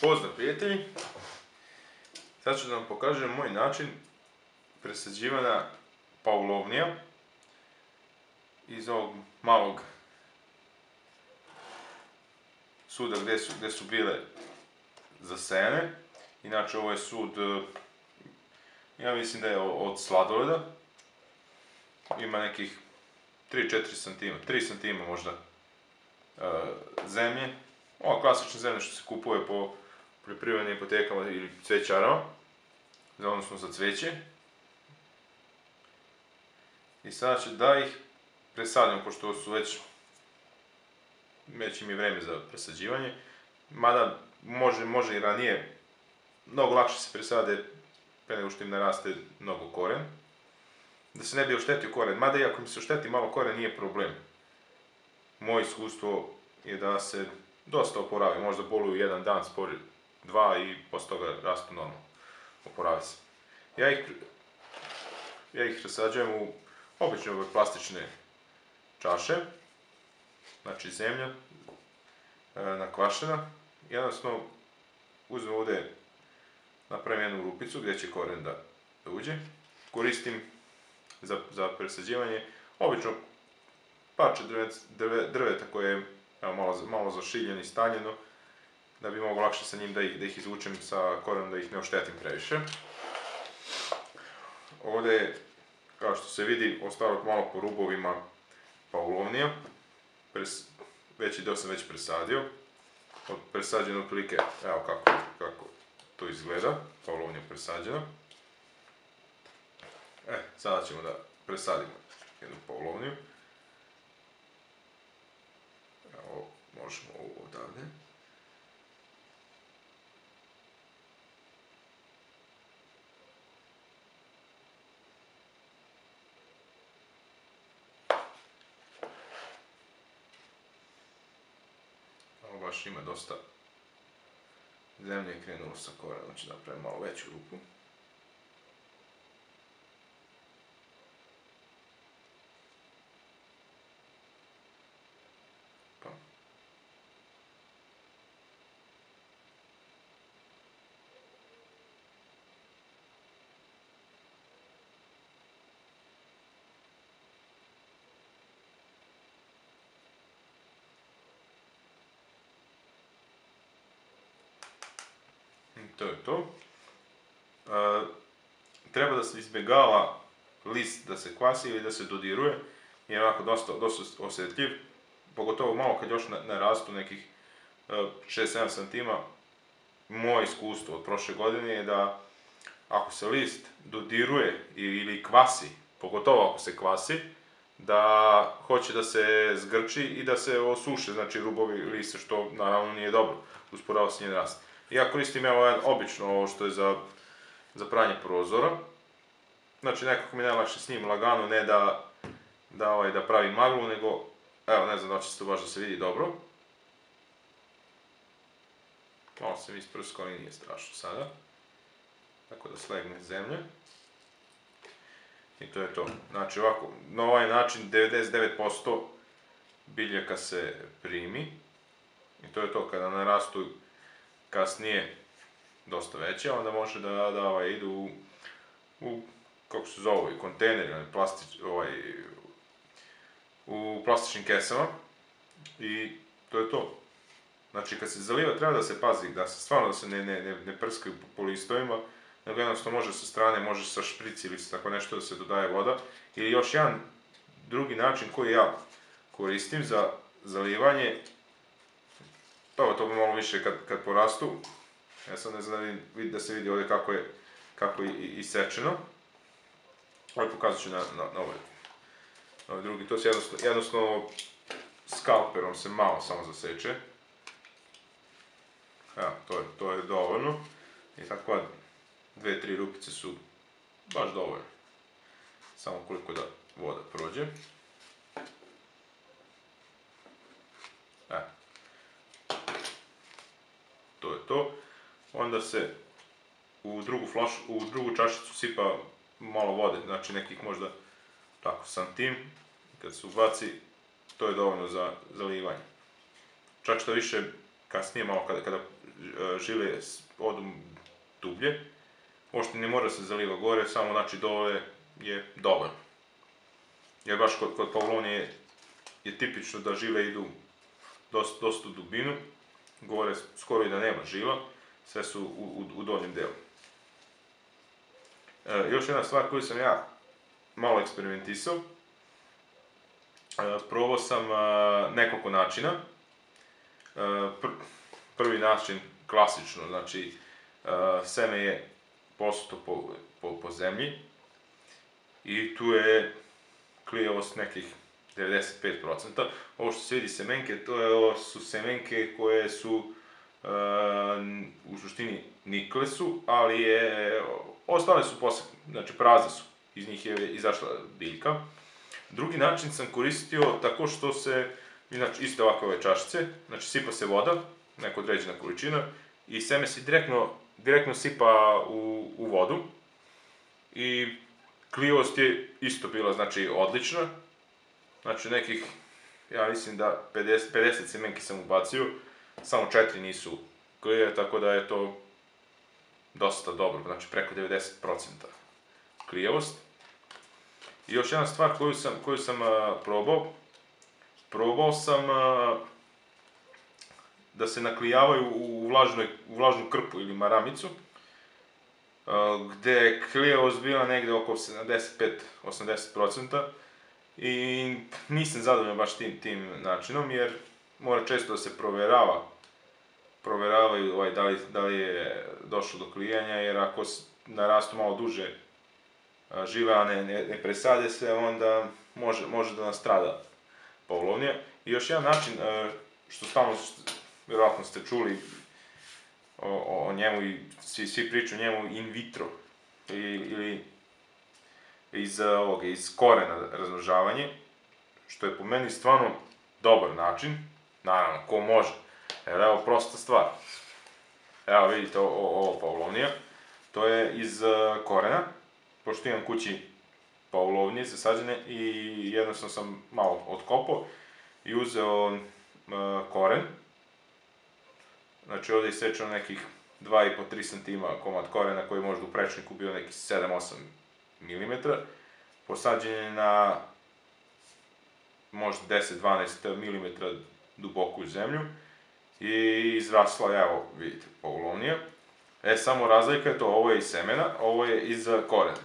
Pozdrav prijatelji, sad ću da vam pokažem moj način presađivanja paulovnija iz ovog malog suda gdje su bile zasejane. Inače ovo je sud, ja mislim da je od sladoleda, ima nekih 3-4 cm, 3 cm možda zemlje. Ovo klasična zemlja što se kupuje po poljoprivrednim apotekama ili cvećarama, odnosno za cveće. I sada ću da ih presadim, pošto su već im je vreme za presađivanje. Mada može i ranije, mnogo lakše se presade pre nego što im naraste mnogo koren. Da se ne bi oštetio koren, mada i ako mi se ošteti malo koren nije problem. Moje iskustvo je da se dosta oporavi, možda boluju jedan dan, spori 2 i posle toga rastu normalno, oporavi se. Ja ih presađujem u obične ove plastične čaše, znači zemlja nakvašena. Jednostavno uzmem ovdje, napravim jednu rupicu gdje će koren da uđe. Koristim za presađivanje obično parče drveta koje je malo zašiljeno i stanjeno, da bi mogo lakše sa njim da ih izvučem sa korenom, da ih ne oštetim previše. Ovdje je, kao što se vidi, ostalo malo po rubovima paulovnija. Veći dio sam već presadio. Presađeno otprilike, evo kako to izgleda, paulovnija presađena. Sada ćemo da presadimo jednu paulovniju. Evo, možemo ovo odavde. Ovo baš ima dosta zemlje i krenulo sa korenom, ću napraviti malo veću rupu. To je to. Treba da se izbjegava list da se kvasi ili da se dodiruje, jer je onako dosta osjetljiv, pogotovo malo kad još narastu nekih 6-7 cm. Moje iskustvo od prošle godine je da ako se list dodiruje ili kvasi, pogotovo ako se kvasi, da hoće da se zgrči i da se osuše, znači rubovi liste, što naravno nije dobro, usporava se njen rast. Ja koristim obično ovo što je za pranje prozora. Znači nekako mi je najlakše s njim lagano, ne da pravi maglu, nego, evo ne znam da će se to baš da se vidi dobro. Malo sam isprskao, ali nije strašno sada. Tako da slegne zemlje. I to je to. Znači ovako, na ovaj način 99% biljaka se primi. I to je to, kada narastu kasnije dosta veće, onda može da idu u, kako se zove, kontejneri, u plastičnim kesama. I to je to. Znači kad se zaliva treba da se pazi, da se stvarno ne prskaju po listovima, nego jednostavno može sa strane, može sa šprici ili tako nešto da se dodaje voda. Ili još jedan drugi način koji ja koristim za zalivanje, to bi malo više kad porastu. Ja sad ne znam da se vidi ovdje kako je isečeno. Ovo pokazat ću na ovaj drugi. To se jednostavno skalperom se malo samo zaseče. Evo, to je dovoljno. I tako 2-3 rupice su baš dovoljne. Samo koliko da voda prođe. To je to. Onda se u drugu čašicu sipa malo vode, znači nekih možda tako santim. Kad se ubaci, to je dovoljno za zalivanje. Čak što više kasnije, malo kada žile odu dublje. Uopšte ne mora se zaliva gore, samo znači dole je dovoljno. Jer baš kod Pavlovnije je tipično da žile idu dosta u dubinu, gore skoro i da nema žila, sve su u donjem delu. Još jedna stvar koju sam ja malo eksperimentisao, probao sam nekoliko načina. Prvi način, klasično, znači seme je posuto po zemlji i tu je klijavost nekih 95%. Ovo što se vidi semenke, to su semenke koje su u suštini nikle su, ali ostale su znači prazne su, iz njih je izašla biljka. Drugi način sam koristio tako što se, znači iste ovakve ove čašice, znači sipa se voda, neka određena količina, i seme se direktno sipa u vodu. I klijavost je isto bila, znači, odlična. Znači nekih, ja mislim da 50 semenki sam ubacio, samo 4 nisu klijave, tako da je to dosta dobro, znači preko 90% klijavost. I još jedna stvar koju sam probao sam da se naklijavaju u vlažnu krpu ili maramicu, gde je klijavost bila negde oko 75-80%, i nisam zadovoljan baš tim načinom, jer mora često da se proveravaju da li je došlo do klijanja, jer ako narastu malo duže žile, a ne presade se, onda može da nastrada Pavlovnija. I još jedan način, što stalno, vjerojatno ste čuli o njemu i svi pričaju o njemu, in vitro, ili iz korena razmnožavanje, što je po meni stvarno dobar način, naravno, ko može. Evo prosta stvar. Evo vidite ovo Pavlovnija, to je iz korena, pošto imam kući Pavlovnije zasađene i jednostavno sam malo otkopao i uzeo koren. Znači ovdje je isečeno nekih 2,5-3 cm komad korena koji je možda u prečniku bio nekih 7-8 mm. Posađen je na možda 10-12 mm duboku zemlju i izrasla, evo vidite, Pavlovnija. Samo razlika je to, ovo je iz semena, ovo je iz korena.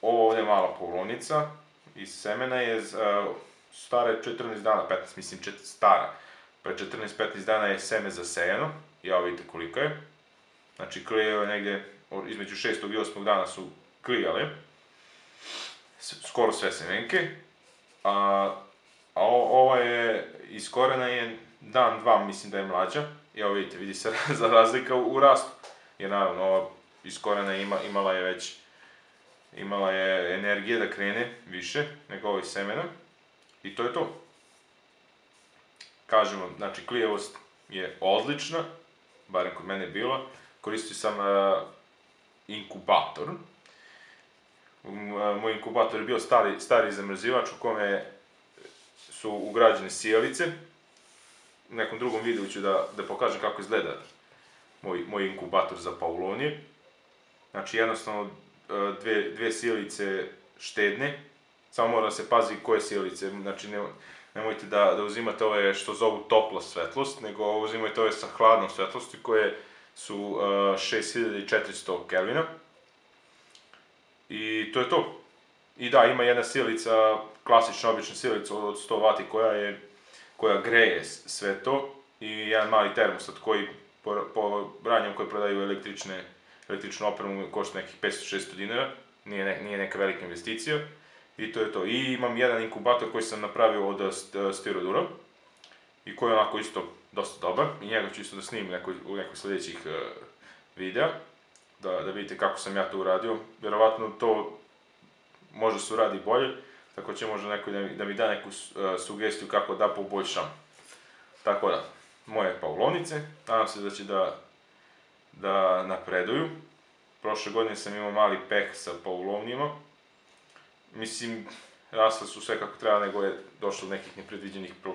Ovo ovdje je mala Pavlovnica iz semena je stara 14 dana, 15, mislim stara. Pre 14-15 dana je seme zasejano, i evo vidite koliko je. Znači klijeve negdje između 6. i 8. dana su klijale, skoro sve semenke. A ovo je iz korena je dan, dva, mislim da je mlađa. I evo vidite, vidi se za razlika u rastu. Jer naravno ova iz korena imala je energije da krene više nego ovo iz semena. I to je to. Kažemo, znači klijavost je odlična, barem kod mene je bila. Koristio sam inkubator. Moj inkubator je bio stari zamrzivač u kome su ugrađene sijalice. U nekom drugom videu ću da pokažem kako izgleda moj inkubator za Pavlovnije. Znači jednostavno dve sijalice štedne, samo mora da se pazi koje sijalice, znači nemojte da uzimate ove što zovu topla svetlost, nego uzimajte ove sa hladnom svetlosti koje su 6400 Kelvina. I to je to. I da, ima jedna sijalica, klasična obična sijalica od 100 W koja greje sve to, i jedan mali termostat koji po ranjama koji prodaju električnu opremu košta nekih 500-600 dinara, nije neka velika investicija. I to je to. I imam jedan inkubator koji sam napravio od stirodura i koji je onako isto dosta dobar, i njega ću isto da snimim u nekoj sljedećih videa, da vidite kako sam ja to uradio. Vjerovatno to možda se uradi bolje, tako će možda neko da mi da neku sugestiju kako da poboljšam. Tako da, moje Pavlovnice, nadam se da će da napreduju. Prošle godine sam imao mali peh sa Pavlovnijima. Mislim, rasle su sve kako treba, nego je došlo do nekih nepredviđenih problema.